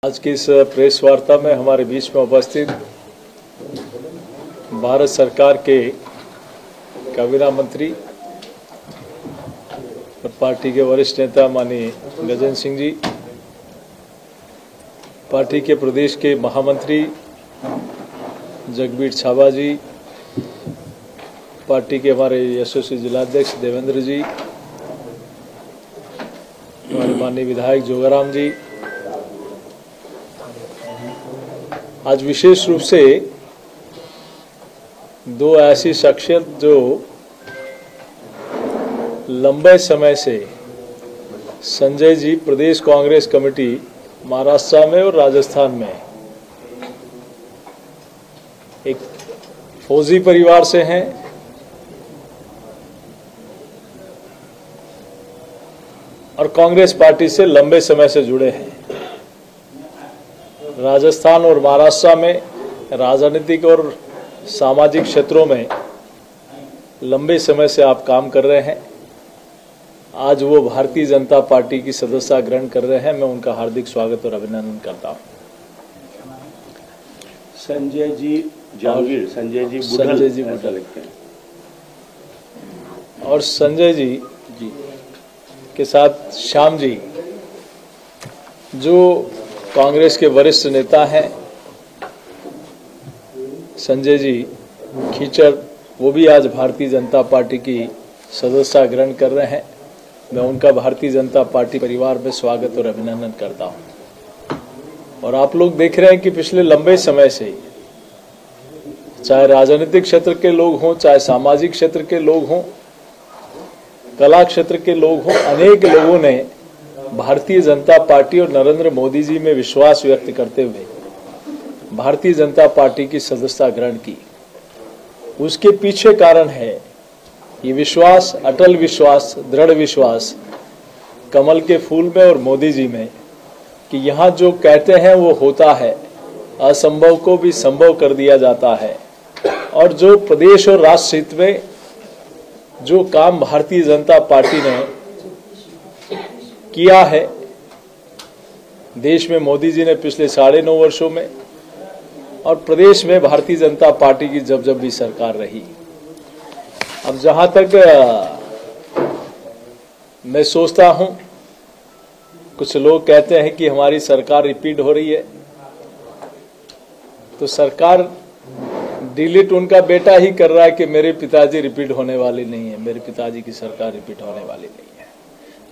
आज की इस प्रेस वार्ता में हमारे बीच में उपस्थित भारत सरकार के काबीना मंत्री और पार्टी के वरिष्ठ नेता माननीय गजेंद्र सिंह जी, पार्टी के प्रदेश के महामंत्री जगबीर छाबा जी, पार्टी के हमारे यशस्वी जिलाध्यक्ष देवेंद्र जी, हमारे माननीय विधायक जोगाराम जी, आज विशेष रूप से दो ऐसी शख्सियत जो लंबे समय से संजय जी प्रदेश कांग्रेस कमेटी महाराष्ट्र में और राजस्थान में एक फौजी परिवार से हैं और कांग्रेस पार्टी से लंबे समय से जुड़े हैं। राजस्थान और महाराष्ट्र में राजनीतिक और सामाजिक क्षेत्रों में लंबे समय से आप काम कर रहे हैं। आज वो भारतीय जनता पार्टी की सदस्यता ग्रहण कर रहे हैं। मैं उनका हार्दिक स्वागत और अभिनंदन करता हूं। संजय जी जहांगीर, संजय जी बुढ़ा लगते हैं और संजय जी के साथ श्याम जी जो कांग्रेस के वरिष्ठ नेता हैं, संजय जी खीचड़, वो भी आज भारतीय जनता पार्टी की सदस्यता ग्रहण कर रहे हैं। मैं उनका भारतीय जनता पार्टी परिवार में स्वागत और अभिनंदन करता हूं। और आप लोग देख रहे हैं कि पिछले लंबे समय से चाहे राजनीतिक क्षेत्र के लोग हों, चाहे सामाजिक क्षेत्र के लोग हों, कला क्षेत्र के लोग हों, अनेक लोगों ने भारतीय जनता पार्टी और नरेंद्र मोदी जी में विश्वास व्यक्त करते हुए भारतीय जनता पार्टी की सदस्यता ग्रहण की। उसके पीछे कारण है ये विश्वास, अटल विश्वास, दृढ़ विश्वास कमल के फूल में और मोदी जी में कि यहाँ जो कहते हैं वो होता है, असंभव को भी संभव कर दिया जाता है। और जो प्रदेश और राष्ट्र हित में जो काम भारतीय जनता पार्टी ने किया है देश में मोदी जी ने पिछले 9.5 वर्षों में, और प्रदेश में भारतीय जनता पार्टी की जब जब भी सरकार रही। अब जहां तक मैं सोचता हूं, कुछ लोग कहते हैं कि हमारी सरकार रिपीट हो रही है, तो सरकार डिलीट उनका बेटा ही कर रहा है कि मेरे पिताजी रिपीट होने वाले नहीं है, मेरे पिताजी की सरकार रिपीट होने वाली नहीं है।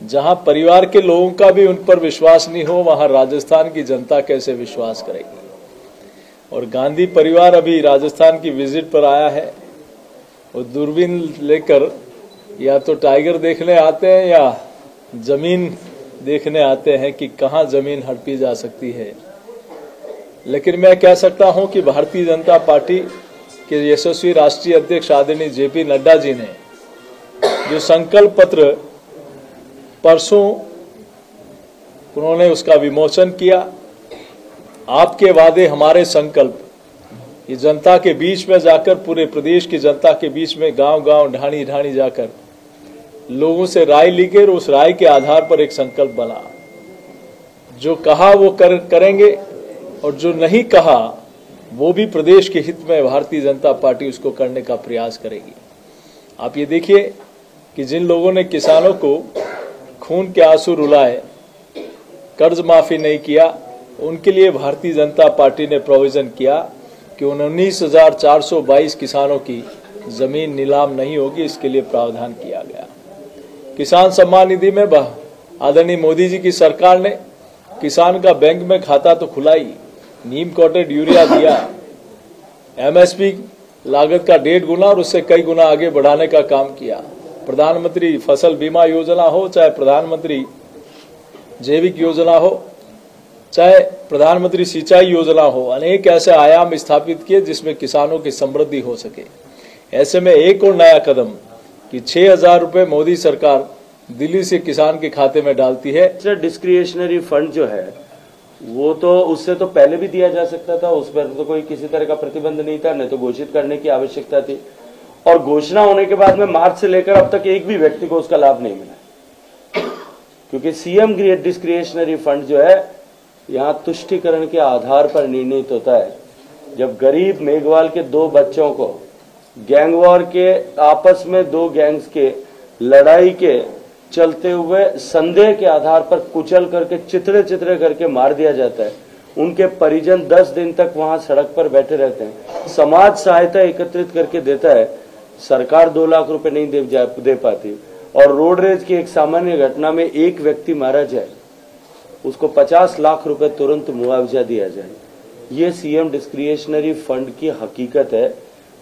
जहां परिवार के लोगों का भी उन पर विश्वास नहीं हो, वहां राजस्थान की जनता कैसे विश्वास करेगी। और गांधी परिवार अभी राजस्थान की विजिट पर आया है और दूरबीन लेकर या तो टाइगर देखने आते हैं या जमीन देखने आते हैं कि कहां जमीन हड़पी जा सकती है। लेकिन मैं कह सकता हूं कि भारतीय जनता पार्टी के यशस्वी राष्ट्रीय अध्यक्ष आदरणीय जेपी नड्डा जी ने जो संकल्प पत्र परसों उन्होंने उसका विमोचन किया, आपके वादे हमारे संकल्प, ये जनता के बीच में जाकर, पूरे प्रदेश की जनता के बीच में गांव-गांव, ढाणी-ढाणी जाकर लोगों से राय ली गई और उस राय के आधार पर एक संकल्प बना। जो कहा वो करेंगे और जो नहीं कहा वो भी प्रदेश के हित में भारतीय जनता पार्टी उसको करने का प्रयास करेगी। आप ये देखिए कि जिन लोगों ने किसानों को खून के आंसू रुलाए, कर्ज माफी नहीं किया, उनके लिए भारतीय जनता पार्टी ने प्रोविजन किया कि 19,422 किसानों की जमीन नीलाम नहीं होगी, इसके लिए प्रावधान किया गया। किसान सम्मान निधि में आदरणीय मोदी जी की सरकार ने किसान का बैंक में खाता तो खुलाई, नीम कोटेड यूरिया दिया, एमएसपी लागत का 1.5 गुना और उससे कई गुना आगे बढ़ाने का काम किया। प्रधानमंत्री फसल बीमा योजना हो, चाहे प्रधानमंत्री जैविक योजना हो, चाहे प्रधानमंत्री सिंचाई योजना हो, अनेक ऐसे आयाम स्थापित किए जिसमें किसानों की समृद्धि हो सके। ऐसे में एक और नया कदम कि 6,000 रुपए मोदी सरकार दिल्ली से किसान के खाते में डालती है। डिस्क्रिशनरी फंड जो है वो तो उससे तो पहले भी दिया जा सकता था, उस पर तो कोई किसी तरह का प्रतिबंध नहीं था, नहीं तो घोषित करने की आवश्यकता थी। और घोषणा होने के बाद में मार्च से लेकर अब तक एक भी व्यक्ति को उसका लाभ नहीं मिला, क्योंकि सीएम डिस्क्रिशनरी फंड जो है यहाँ तुष्टीकरण के आधार पर निर्णित होता है। जब गरीब मेघवाल के 2 बच्चों को गैंग वॉर के आपस में 2 गैंग्स के लड़ाई के चलते हुए संदेह के आधार पर कुचल करके चित्रे करके मार दिया जाता है, उनके परिजन 10 दिन तक वहां सड़क पर बैठे रहते हैं, समाज सहायता एकत्रित करके देता है, सरकार 2 लाख रुपए नहीं दे पाती, और रोड रेज की एक सामान्य घटना में एक व्यक्ति मारा जाए, उसको 50 लाख रुपए तुरंत मुआवजा दिया जाए। ये सीएम डिस्क्रिशनरी फंड की हकीकत है।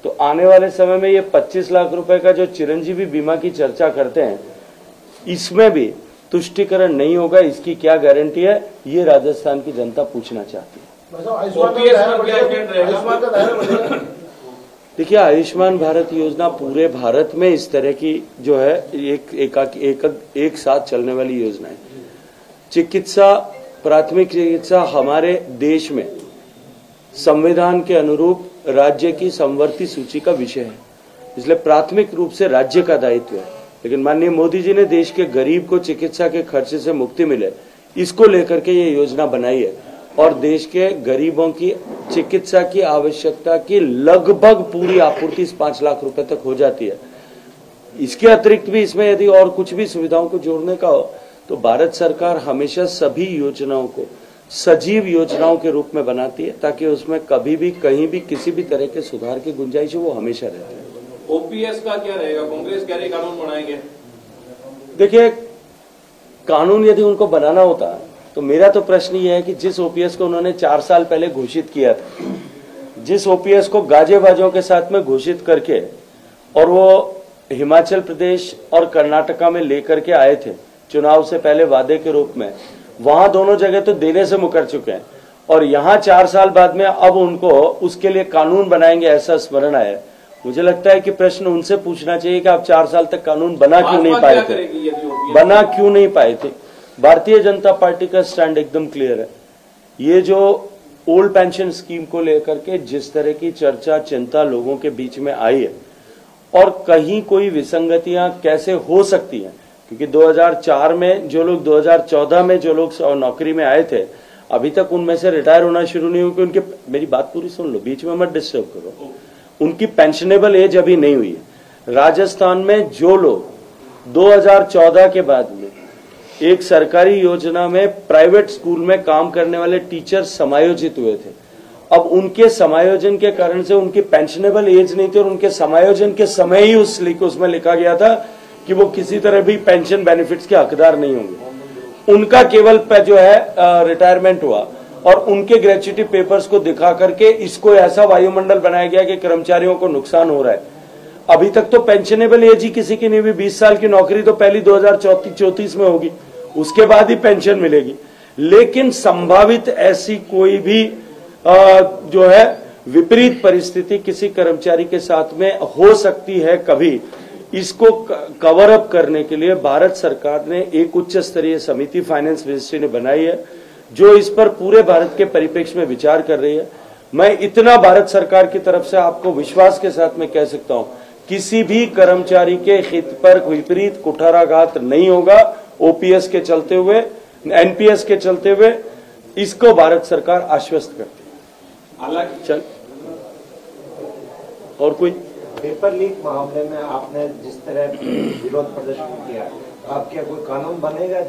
तो आने वाले समय में ये 25 लाख रुपए का जो चिरंजीवी बीमा की चर्चा करते हैं, इसमें भी तुष्टीकरण नहीं होगा, इसकी क्या गारंटी है, ये राजस्थान की जनता पूछना चाहती है। देखिए, आयुष्मान भारत योजना पूरे भारत में इस तरह की जो है एक साथ चलने वाली योजना है। चिकित्सा, प्राथमिक चिकित्सा हमारे देश में संविधान के अनुरूप राज्य की समवर्ती सूची का विषय है, इसलिए प्राथमिक रूप से राज्य का दायित्व है। लेकिन माननीय मोदी जी ने देश के गरीब को चिकित्सा के खर्चे से मुक्ति मिले, इसको लेकर के ये योजना बनाई है, और देश के गरीबों की चिकित्सा की आवश्यकता की लगभग पूरी आपूर्ति 5 लाख रुपए तक हो जाती है। इसके अतिरिक्त भी इसमें यदि और कुछ भी सुविधाओं को जोड़ने का हो, तो भारत सरकार हमेशा सभी योजनाओं को सजीव योजनाओं के रूप में बनाती है, ताकि उसमें कभी भी कहीं भी किसी भी तरह के सुधार की गुंजाइश वो हमेशा रहती है। ओपीएस का क्या रहेगा? कांग्रेस कह रही कानून बनाएंगे। देखिए, कानून यदि उनको बनाना होता तो मेरा तो प्रश्न ये है कि जिस ओपीएस को उन्होंने 4 साल पहले घोषित किया था, जिस ओपीएस को गाजे बाजों के साथ में घोषित करके और वो हिमाचल प्रदेश और कर्नाटका में लेकर के आए थे चुनाव से पहले वादे के रूप में, वहां दोनों जगह तो देने से मुकर चुके हैं, और यहाँ 4 साल बाद में अब उनको उसके लिए कानून बनाएंगे ऐसा स्मरण आया। मुझे लगता है कि प्रश्न उनसे पूछना चाहिए कि आप 4 साल तक कानून बना क्यों नहीं पाए थे। भारतीय जनता पार्टी का स्टैंड एकदम क्लियर है। ये जो ओल्ड पेंशन स्कीम को लेकर के जिस तरह की चर्चा चिंता लोगों के बीच में आई है, और कहीं कोई विसंगतियां कैसे हो सकती हैं, क्योंकि 2004 में जो लोग 2014 में जो लोग नौकरी में आए थे, अभी तक उनमें से रिटायर होना शुरू नहीं हुआ, उनके, मेरी बात पूरी सुन लो, बीच में मत डिस्टर्ब करो, उनकी पेंशनेबल एज अभी नहीं हुई है। राजस्थान में जो लोग 2014 के बाद में एक सरकारी योजना में प्राइवेट स्कूल में काम करने वाले टीचर समायोजित हुए थे, अब उनके समायोजन के कारण से उनकी पेंशनेबल एज नहीं थी, और उनके समायोजन के समय ही उसमें लिखा गया था कि वो किसी तरह भी पेंशन बेनिफिट्स के हकदार नहीं होंगे। उनका केवल जो है रिटायरमेंट हुआ, और उनके ग्रेच्युटी पेपर्स को दिखा करके इसको ऐसा वायुमंडल बनाया गया कि कर्मचारियों को नुकसान हो रहा है। अभी तक तो पेंशनेबल एज ही किसी की नहीं हुई। 20 साल की नौकरी तो पहली 2034 में होगी, उसके बाद ही पेंशन मिलेगी। लेकिन संभावित ऐसी कोई भी जो है विपरीत परिस्थिति किसी कर्मचारी के साथ में हो सकती है कभी, इसको कवर अप करने के लिए भारत सरकार ने एक उच्च स्तरीय समिति फाइनेंस मिनिस्ट्री ने बनाई है, जो इस पर पूरे भारत के परिप्रेक्ष्य में विचार कर रही है। मैं इतना भारत सरकार की तरफ से आपको विश्वास के साथ में कह सकता हूं, किसी भी कर्मचारी के हित पर विपरीत कुठाराघात नहीं होगा। ओपीएस के चलते हुए, एनपीएस के चलते हुए, इसको भारत सरकार आश्वस्त करती है। चल, और कोई पेपर लीक मामले में आपने जिस तरह विरोध प्रदर्शन किया, आप क्या कोई कानून बनेगा?